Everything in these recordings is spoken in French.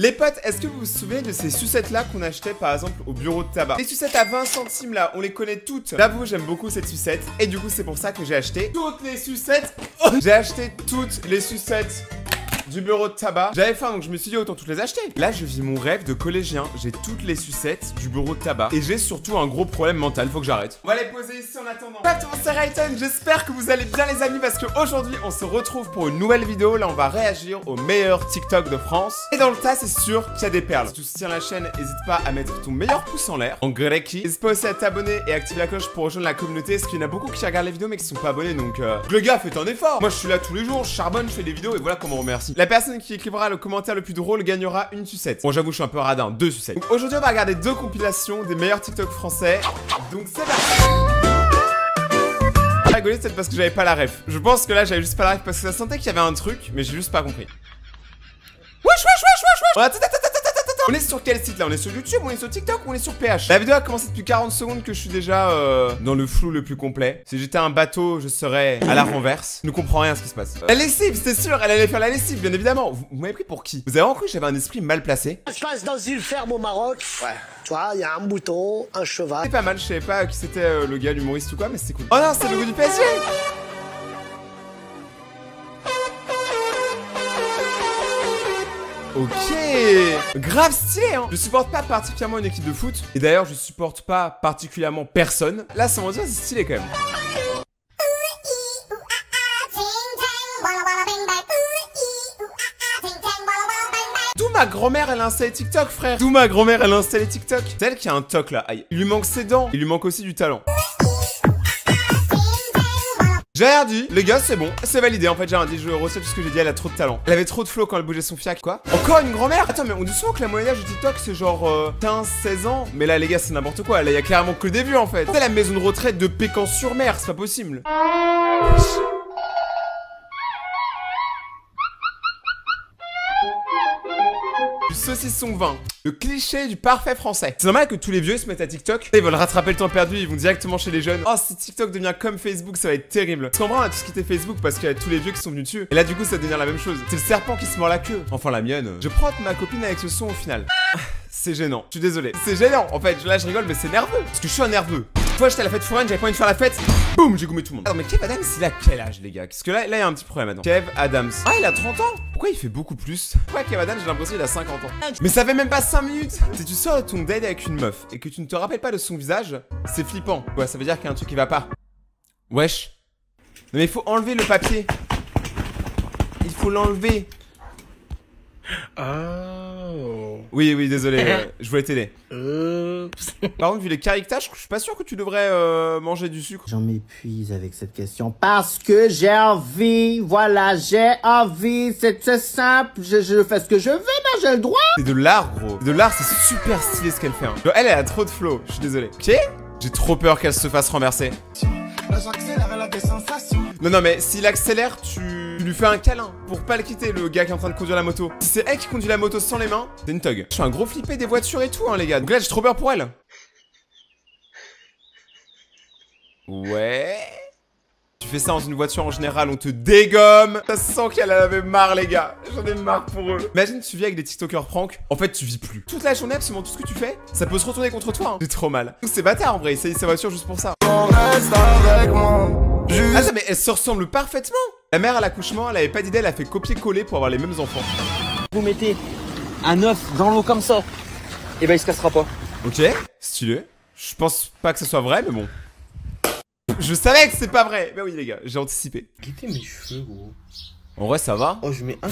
Les potes, est-ce que vous vous souvenez de ces sucettes là qu'on achetait par exemple au bureau de tabac? Les sucettes à 20 centimes là, on les connaît toutes. J'avoue, j'aime beaucoup cette sucette. Et du coup, c'est pour ça que j'ai acheté toutes les sucettes. J'ai acheté toutes les sucettes du bureau de tabac. J'avais faim, donc je me suis dit autant toutes les acheter. Là, je vis mon rêve de collégien. J'ai toutes les sucettes du bureau de tabac. Et j'ai surtout un gros problème mental, faut que j'arrête. On va les poser ici en attendant. Exactement, c'est Rayton. J'espère que vous allez bien les amis, parce qu'aujourd'hui, on se retrouve pour une nouvelle vidéo. Là, on va réagir au meilleur TikTok de France. Et dans le tas, c'est sûr qu'il y a des perles. Si tu soutiens la chaîne, n'hésite pas à mettre ton meilleur pouce en l'air, en greki. N'hésite pas aussi à t'abonner et activer la cloche pour rejoindre la communauté, parce qu'il y en a beaucoup qui regardent les vidéos mais qui sont pas abonnés, donc le gars, faites un effort. Moi, je suis là tous les jours, je charbonne, je fais des vidéos et voilà comment on remercie. La personne qui écrira le commentaire le plus drôle gagnera une sucette. Bon, j'avoue, je suis un peu radin, 2 sucettes. Donc aujourd'hui, on va regarder 2 compilations des meilleurs TikTok français. Donc c'est parti. J'ai rigolé peut-être parce que j'avais pas la ref. Je pense que là, j'avais juste pas la ref parce que ça sentait qu'il y avait un truc, mais j'ai juste pas compris. Wesh. Attends. On est sur quel site là? On est sur YouTube, on est sur TikTok ou on est sur PH? La vidéo a commencé depuis 40 secondes que je suis déjà dans le flou le plus complet. Si j'étais un bateau, je serais à la renverse. Je ne comprends rien à ce qui se passe. La lessive, c'était sûr, elle allait faire la lessive, bien évidemment. Vous m'avez pris pour qui? Vous avez vraiment cru que j'avais un esprit mal placé? Je passe dans une ferme au Maroc. Ouais. Tu vois, il y a un mouton, un cheval. C'est pas mal, je savais pas qui c'était le gars, l'humoriste ou quoi, mais c'était cool. Oh non, c'est le logo du PSG! Ok, grave stylé hein. Je supporte pas particulièrement une équipe de foot. Et d'ailleurs je supporte pas particulièrement personne. Là sans mentir c'est stylé quand même. D'où ma grand-mère elle a installé TikTok frère. D'où ma grand-mère elle a installé TikTok. C'est elle qui a un toc là. Aïe. Il lui manque ses dents. Il lui manque aussi du talent. J'ai rien dit, les gars, c'est bon, c'est validé. En fait, j'ai rien dit, je recèle tout ce que j'ai dit, elle a trop de talent. Elle avait trop de flow quand elle bougeait son fiac, quoi. Encore une grand-mère? Attends, mais on dit souvent que la moyenne âge de TikTok, c'est genre 15-16 ans. Mais là, les gars, c'est n'importe quoi. Là, il y a clairement que le début, en fait. C'est la maison de retraite de Pécan-sur-Mer, c'est pas possible. Du saucisson vin. Le cliché du parfait français. C'est normal que tous les vieux se mettent à TikTok. Ils veulent rattraper le temps perdu, ils vont directement chez les jeunes. Oh, si TikTok devient comme Facebook, ça va être terrible. Parce qu'en vrai, on a tous quitté Facebook parce qu'il y a tous les vieux qui sont venus dessus. Et là, du coup, ça devient la même chose. C'est le serpent qui se mord la queue. Enfin, la mienne. Je prends ma copine avec ce son au final. C'est gênant. Je suis désolé. C'est gênant. En fait, là, je rigole, mais c'est nerveux. Parce que je suis un nerveux. Une fois, j'étais à la fête foraine, j'avais pas envie de faire la fête. Boum, j'ai gommé tout le monde. Alors, mais Kev Adams, il a quel âge, les gars? Parce que là, il y a un petit problème maintenant. Kev Adams. Ah, il a 30 ans? Pourquoi il fait beaucoup plus? Pourquoi Kev Adams, j'ai l'impression qu'il a 50 ans? Mais ça fait même pas 5 minutes. Si tu sors de ton date avec une meuf et que tu ne te rappelles pas de son visage, c'est flippant. Ouais, ça veut dire qu'il y a un truc qui va pas. Wesh. Non, mais il faut enlever le papier. Il faut l'enlever. Oh. Oui, désolé, je voulais t'aider. Par contre, vu les caractères, je suis pas sûr que tu devrais manger du sucre. J'en m'épuise avec cette question parce que j'ai envie, voilà, j'ai envie, c'est simple, je fais ce que je veux, mais j'ai le droit. C'est de l'art, gros. De l'art, c'est super stylé ce qu'elle fait. Hein. Genre, elle a trop de flow, je suis désolé. Ok? J'ai trop peur qu'elle se fasse renverser. Non, mais s'il accélère, tu lui fais un câlin pour pas le quitter, le gars qui est en train de conduire la moto. Si c'est elle qui conduit la moto sans les mains, c'est une thug. Je suis un gros flippé des voitures et tout, hein, les gars. Donc là, j'ai trop peur pour elle. Ouais. Tu fais ça dans une voiture en général, on te dégomme. Ça se sent qu'elle en avait marre, les gars. J'en ai marre pour eux. Imagine, tu vis avec des TikTokers prank. En fait, tu vis plus. Toute la journée, absolument tout ce que tu fais, ça peut se retourner contre toi. Hein. C'est trop mal. Donc c'est bâtard en vrai, essaye sa voiture juste pour ça. Attends, mais elles se ressemblent parfaitement. La mère à l'accouchement, elle avait pas d'idée, elle a fait copier-coller pour avoir les mêmes enfants. Vous mettez un œuf dans l'eau comme ça, et ben il se cassera pas. Ok, stylé. Je pense pas que ce soit vrai, mais bon. Je savais que c'est pas vrai. Mais oui, les gars, j'ai anticipé. Quittez mes cheveux, gros. En vrai, ça va. Oh, je mets un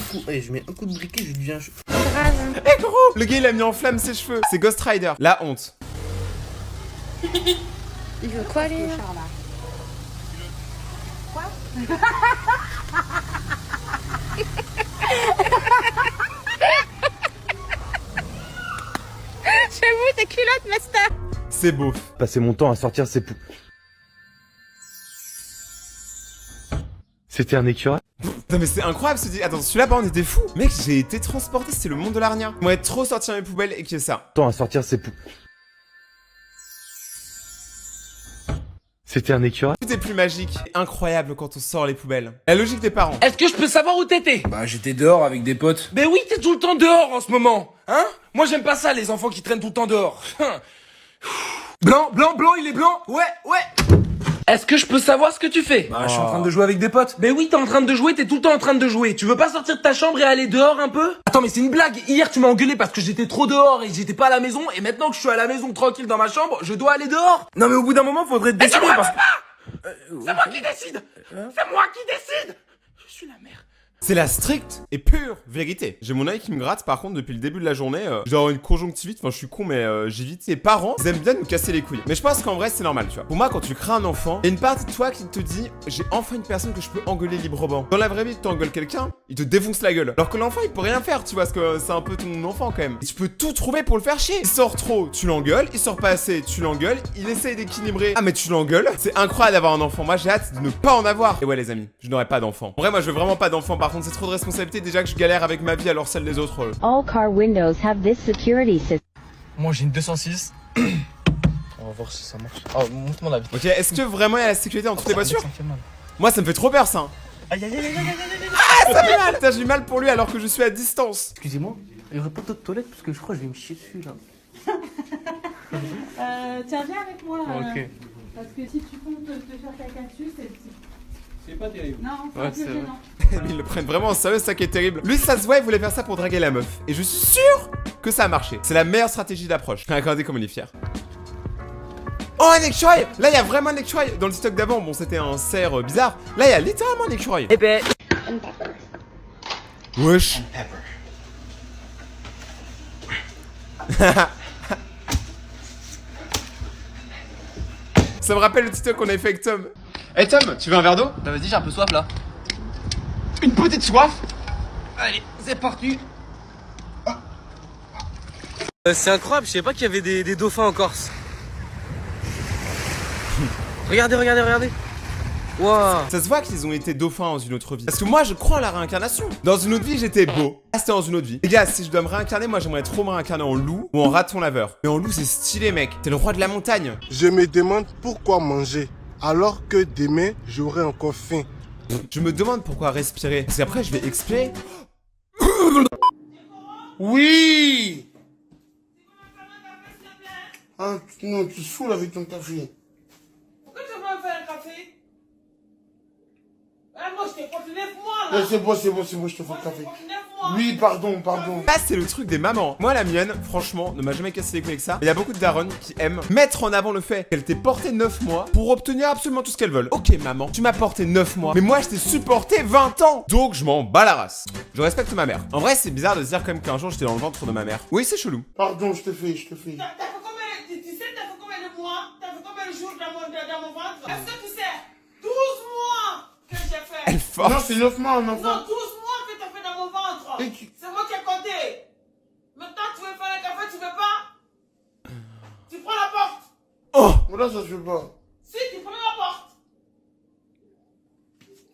coup de briquet, je deviens un cheveu. Eh gros, le gars il a mis en flamme ses cheveux. C'est Ghost Rider. La honte. Il veut quoi, lui? Quoi? J'avoue, tes culottes, master. C'est beau. Passer mon temps à sortir ces poux. C'était un écureuil. Non mais c'est incroyable ce dit. Attends, celui-là, bah on était fou. Mec, j'ai été transporté, c'était le monde de l'Arnia. J'aimerais trop sortir mes poubelles et qu'il y ait ça. Temps à sortir ces poux. C'était un écureuil. Tout est plus magique. C'est incroyable quand on sort les poubelles. La logique des parents. Est-ce que je peux savoir où t'étais? Bah j'étais dehors avec des potes. Ben oui, t'es tout le temps dehors en ce moment. Hein? Moi j'aime pas ça, les enfants qui traînent tout le temps dehors. Blanc, blanc, blanc, il est blanc. Ouais, ouais. Est-ce que je peux savoir ce que tu fais? Bah je suis en train de jouer avec des potes. Ben oui, t'es en train de jouer, t'es tout le temps en train de jouer. Tu veux pas sortir de ta chambre et aller dehors un peu? Attends, mais c'est une blague. Hier, tu m'as engueulé parce que j'étais trop dehors et j'étais pas à la maison. Et maintenant que je suis à la maison tranquille dans ma chambre, je dois aller dehors. Non mais au bout d'un moment, faudrait te décider parce que... C'est moi qui décide. C'est moi qui décide. Je suis la mère. C'est la stricte et pure vérité. J'ai mon œil qui me gratte par contre depuis le début de la journée. Je dois avoir une conjonctivite, enfin je suis con mais j'évite. Tes parents, ils aiment bien nous casser les couilles. Mais je pense qu'en vrai c'est normal, tu vois. Pour moi quand tu crées un enfant, il y a une partie de toi qui te dit j'ai enfin une personne que je peux engueuler librement. Dans la vraie vie, tu engueules quelqu'un, il te défonce la gueule. Alors que l'enfant il peut rien faire, tu vois, parce que c'est un peu ton enfant quand même. Et tu peux tout trouver pour le faire chier. Il sort trop, tu l'engueules. Il sort pas assez, tu l'engueules. Il essaye d'équilibrer. Ah mais tu l'engueules. C'est incroyable d'avoir un enfant. Moi j'ai hâte de ne pas en avoir. Et ouais les amis, je n'aurai pas d'enfant. En vrai moi je veux vraiment pas d'enfant. Par contre c'est trop de responsabilité. Déjà que je galère avec ma vie alors celle des autres. All car windows have this security system. Moi j'ai une 206. On va voir si ça marche. Oh, montre-moi la vie. Ok, est-ce que vraiment il y a la sécurité dans toutes les voitures? Ça me fait mal. Moi ça me fait trop peur ça. Aïe aïe aïe aïe aïe aïe. Ah ça fait mal. Putain, j'ai mal pour lui alors que je suis à distance. Excusez-moi, il y aurait pas d'autres toilettes parce que je crois que je vais me chier dessus là. Tiens, viens avec moi. Ok. Parce que si tu comptes te faire caca dessus, C'est pas terrible. Non, Ouais, c'est un peu c'est gênant. Ils le prennent vraiment en sérieux, c'est ça qui est terrible. Lui ça se voit, il voulait faire ça pour draguer la meuf. Et je suis sûr que ça a marché. C'est la meilleure stratégie d'approche. Regardez comme il est fier. Oh un écureuil. Là il y a vraiment un écureuil. Dans le TikTok d'avant, bon c'était un cerf bizarre. Là il y a littéralement un écureuil. Eh ben, Wesh. Ça me rappelle le TikTok qu'on avait fait avec Tom. Hey Tom, tu veux un verre d'eau? bah vas-y, j'ai un peu soif là. Une petite soif. Allez, c'est parti. C'est incroyable, je savais pas qu'il y avait des dauphins en Corse. Regardez, regardez, regardez. Waouh. Ça se voit qu'ils ont été dauphins dans une autre vie. Parce que moi je crois en la réincarnation. Dans une autre vie j'étais beau. Ah c'était dans une autre vie. Les gars, si je dois me réincarner, moi j'aimerais trop me réincarner en loup ou en raton laveur. Mais en loup c'est stylé mec. T'es le roi de la montagne. Je me demande pourquoi manger alors que demain j'aurai encore faim. Je me demande pourquoi respirer. Parce qu'après je vais expirer. Oui. Ah non, tu saoules avec ton café. Pourquoi tu veux me faire un café? Ah, moi je t'ai porté 9 mois là. C'est bon, je te fais le café. Oui, pardon. Ça c'est le truc des mamans. Moi la mienne, franchement, ne m'a jamais cassé les couilles avec ça. Il y a beaucoup de darons qui aiment mettre en avant le fait qu'elle t'ait porté 9 mois pour obtenir absolument tout ce qu'elles veulent. Ok maman, tu m'as porté 9 mois, mais moi je t'ai supporté 20 ans. Donc je m'en bats la race. Je respecte ma mère. En vrai c'est bizarre de se dire quand même qu'un jour j'étais dans le ventre de ma mère. Oui c'est chelou. Pardon, je te fais. Tu sais, t'as fait combien de mois? T'as fait combien de jours dans mon ventre? Est-ce que tu sais? 12 mois que j'ai fait. Elle force. Non, c'est 9 mois, un Non, 12 enfant. mois que t'as fait dans mon ventre. C'est moi qui ai compté. Maintenant, tu veux faire un café, tu veux pas? Tu prends la porte. Oh. Là, ça se fait pas. Si, tu prends la porte.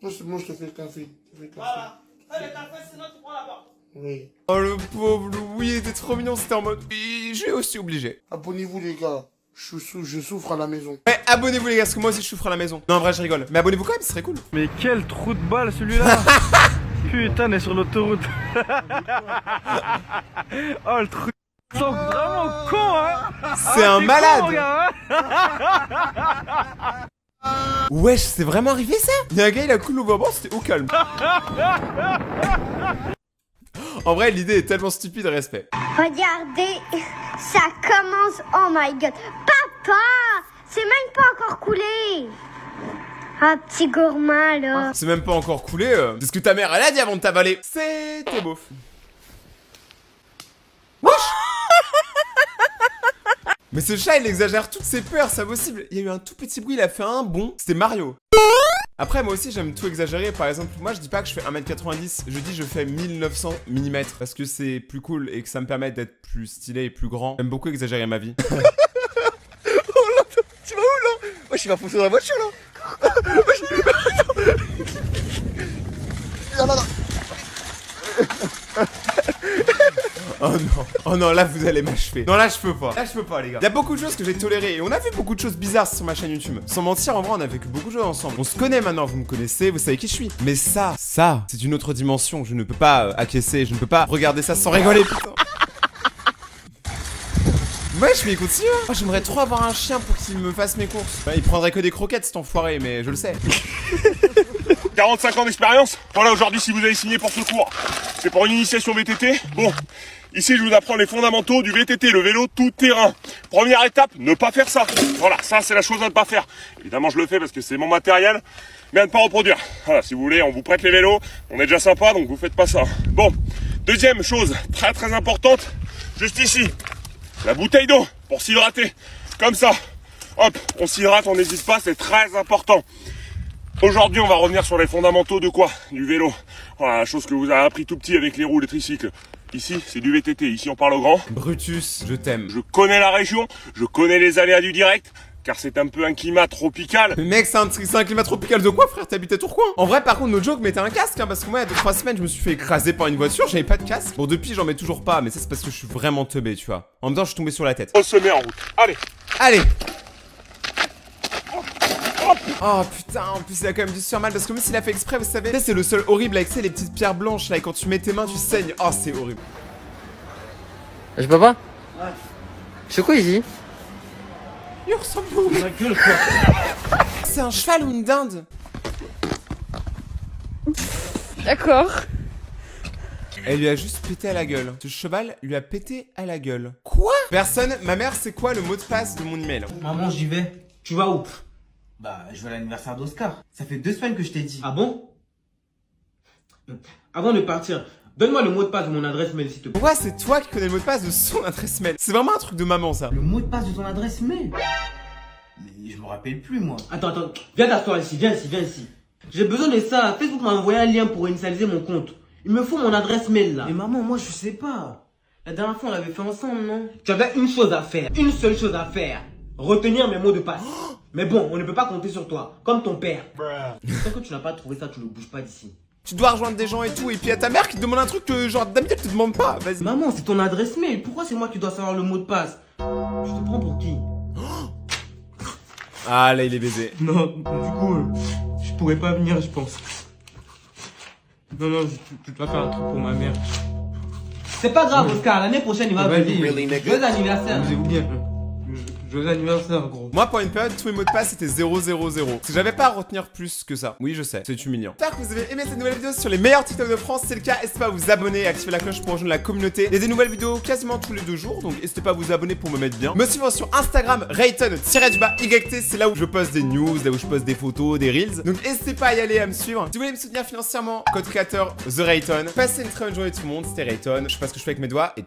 Non, c'est bon, je te fais le café. Voilà. Fais le café, sinon tu prends la porte. Oui. Oh le pauvre Louis, il était trop mignon, c'était en mode... Oui, j'ai aussi obligé. Abonnez-vous les gars. Je souffre à la maison. Ouais, abonnez-vous les gars, parce que moi aussi je souffre à la maison. Non en vrai je rigole, mais abonnez-vous quand même, ce serait cool. Mais quel trou de balle celui-là. Putain, on est sur l'autoroute. Oh le truc. Ils sont vraiment cons hein. C'est un malade. Con, gars, hein. Wesh, c'est vraiment arrivé ça? Il y a un gars, il a cool l'overboard, c'était au calme. En vrai, l'idée est tellement stupide, respect. Regardez, ça commence. Oh my god. Papa, c'est même pas encore coulé. Ah, petit gourmand là. C'est même pas encore coulé. C'est ce que ta mère, elle a dit avant de t'avaler. C'était beauf. Wesh. Mais ce chat, il exagère toutes ses peurs, c'est impossible. Il y a eu un tout petit bruit, il a fait un bond. C'était Mario. Après, moi aussi, j'aime tout exagérer. Par exemple, moi, je dis pas que je fais 1m90. Je dis je fais 1900 mm. Parce que c'est plus cool et que ça me permet d'être plus stylé et plus grand. J'aime beaucoup exagérer ma vie. Oh là, tu vas où là? Moi, je vais foncer dans la voiture là. Oh non, oh non, là vous allez m'achever. Non, là je peux pas. Là je peux pas, les gars. Il y a beaucoup de choses que j'ai tolérées et on a vu beaucoup de choses bizarres sur ma chaîne YouTube. Sans mentir, en vrai, on a vécu beaucoup de choses ensemble. On se connaît maintenant, vous me connaissez, vous savez qui je suis. Mais ça, c'est une autre dimension. Je ne peux pas acquiescer, je ne peux pas regarder ça sans rigoler, putain. Wesh, mais il continue. Moi, j'aimerais trop avoir un chien pour qu'il me fasse mes courses. Il prendrait que des croquettes, cet enfoiré, mais je le sais. 45 ans d'expérience. Voilà, aujourd'hui, si vous avez signé pour ce cours, c'est pour une initiation VTT. Bon, ici, je vous apprends les fondamentaux du VTT, le vélo tout terrain. Première étape, ne pas faire ça. Voilà, ça, c'est la chose à ne pas faire. Évidemment, je le fais parce que c'est mon matériel, mais à ne pas reproduire. Voilà, si vous voulez, on vous prête les vélos. On est déjà sympa, donc vous faites pas ça. Bon, deuxième chose, très très importante, juste ici. La bouteille d'eau pour s'hydrater. Comme ça. Hop, on s'hydrate, on n'hésite pas, c'est très important. Aujourd'hui, on va revenir sur les fondamentaux de quoi? Du vélo. Voilà, la chose que vous avez appris tout petit avec les roues, les tricycles. Ici, c'est du VTT. Ici, on parle au grand. Brutus, je t'aime. Je connais la région, je connais les aléas du direct. Car c'est un peu un climat tropical. Mais mec, c'est un climat tropical de quoi, frère? T'habites à Tourcoing? En vrai, par contre, no joke, mettez un casque, hein, parce que moi, il y a 2-3 semaines, je me suis fait écraser par une voiture, j'avais pas de casque. Bon, depuis, j'en mets toujours pas, mais ça, c'est parce que je suis vraiment teubé, tu vois. En même temps, je suis tombé sur la tête. On se met en route. Allez. Allez. Oh putain, en plus il a quand même dû se faire mal parce que même s'il a fait exprès, vous savez, c'est le sol horrible avec les petites pierres blanches là, et quand tu mets tes mains, tu saignes. Oh, c'est horrible. Je peux pas? Ouais. Je fais quoi ici? Il ressemble où? Ma gueule, quoi. C'est un cheval ou une dinde? D'accord. Elle lui a juste pété à la gueule. Ce cheval lui a pété à la gueule. Quoi? Personne, ma mère, c'est quoi le mot de passe de mon email? Maman, j'y vais. Tu vas où? Bah, je vais à l'anniversaire d'Oscar. Ça fait 2 semaines que je t'ai dit. Ah bon? Avant de partir, donne-moi le mot de passe de mon adresse mail, s'il te plaît. Pourquoi c'est toi qui connais le mot de passe de son adresse mail? C'est vraiment un truc de maman, ça. Le mot de passe de ton adresse mail? Mais je me rappelle plus, moi. Attends, viens t'asseoir ici, viens ici. J'ai besoin de ça. Facebook m'a envoyé un lien pour initialiser mon compte. Il me faut mon adresse mail, là. Mais maman, moi, je sais pas. La dernière fois, on l'avait fait ensemble, non? Tu avais une chose à faire. Une seule chose à faire. Retenir mes mots de passe. Mais bon, on ne peut pas compter sur toi. Comme ton père. Tant que tu n'as pas trouvé ça, tu ne bouges pas d'ici. Tu dois rejoindre des gens et tout, et puis il y a ta mère qui te demande un truc que genre d'habitude tu te demandes pas. Vas-y. Maman, c'est ton adresse mail. Pourquoi c'est moi qui dois savoir le mot de passe? Je te prends pour qui? Ah là, il est baisé. Non, du coup, je pourrais pas venir, je pense. Non, tu dois faire un truc pour ma mère. C'est pas grave, Oscar. L'année prochaine, il va venir. Joyeux anniversaire. Vous bien. Joyeux anniversaire, gros. Moi, pour une période, tous mes mots de passe c'était 000. Parce que j'avais pas à retenir plus que ça. Oui, je sais, c'est humiliant. J'espère que vous avez aimé cette nouvelle vidéo sur les meilleurs TikTok de France. Si c'est le cas, n'hésitez pas à vous abonner et activer la cloche pour rejoindre la communauté. Il y a des nouvelles vidéos quasiment tous les 2 jours. Donc, n'hésitez pas à vous abonner pour me mettre bien. Me suivre sur Instagram, Rayton_YT. C'est là où je poste des news, là où je poste des photos, des reels. Donc, n'hésitez pas à y aller, à me suivre. Si vous voulez me soutenir financièrement, code créateur The Rayton. Passez une très bonne journée tout le monde. C'était Rayton. Je sais pas ce que je fais avec mes doigts et